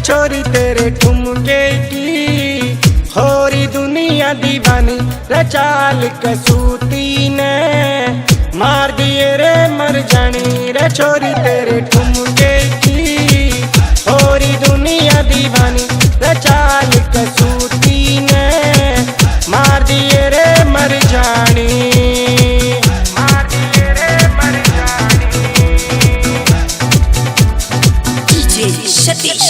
छोरी तेरे ठुमके की होरी दुनिया दीवानी रे चाल कसूती ने मार दिए रे मर जानी रे छोरी तेरे ठुमके की होरी दुनिया दीवानी रे चाल कसूती ने मार दिए रे मर जानी मार दिए रे मर जानी। डीजे सतीश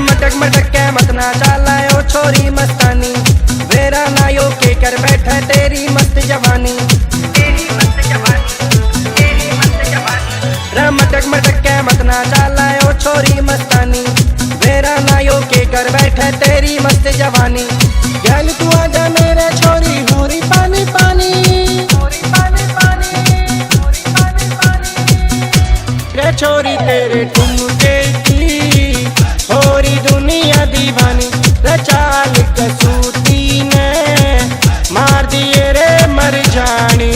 मटक मटक के मत ना चालायो छोरी मस्तानी वेरा नायो के कर बैठे तेरी मस्त जवानी रे मटक मटक के मत ना चालायो छोरी मस्तानी वेरा नायो के कर बैठे तेरी मस्त जवानी। गल तू आजा मेरे छोरी होरी पानी पानी होरी पानी पानी होरी पानी पानी रे छोरी तेरे ठुमके की होरी दुनिया दीवानी रे चाल कसूती ने मार दिए रे मर जानी।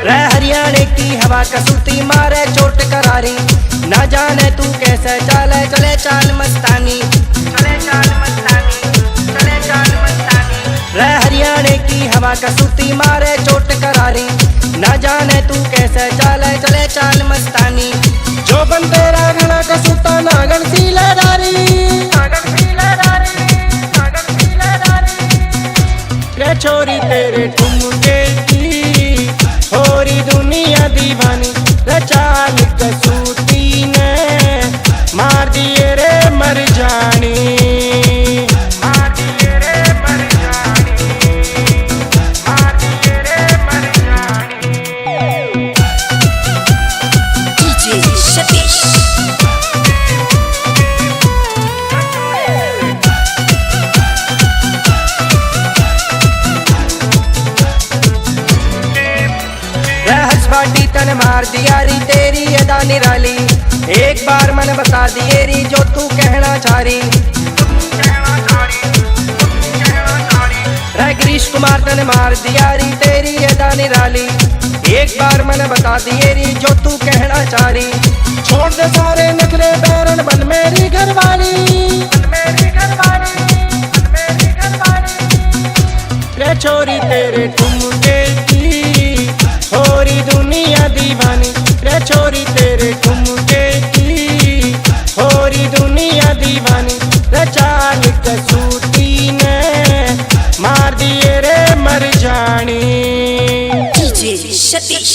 रे हरियाणा की हवा कसूती मारे चोट करारी ना जाने तू कैसे चले चले चाल मस्तानी चले चाल मस्तानी चले चाल मस्तानी रे हरियाणा की हवा कसूती मारे चोट करारी ना जाने तू कैसे चले चले चाल मस्तानी। जो बन तेरा घना कसूता नागन सी लहरारी नागन सी लहरारी नागन सी लहरारी रे छोरी तेरे ठुमके की होरी दुनिया दीवानी रे चाल कसूती ने मार दिए रे मर जानी मार दिए रे मर जानी मार दिए रे मर जानी। डीजे सतीश हंसवाटी तन मार दिया री तेरी अदा निराली एक बार मन बता दिए री जो तू कहना चाह रही रे गिरीश कुमार तन मार दिया री तेरी अदा निराली एक बार मन बता दिए री जो तू कहना चाह रही। छोड़ दे सारे नखरे बैरन बन मेरी घरवाली बन मेरी घरवाली बन मेरी घरवाली रे छोरी तेरे ठुमके की होरी दुनिया दीवानी रे छोरी तेरे ठुमके की होरी दुनिया दीवानी रे चाल कसूती ने मार दिए रे मर जानी। डीजे सतीश।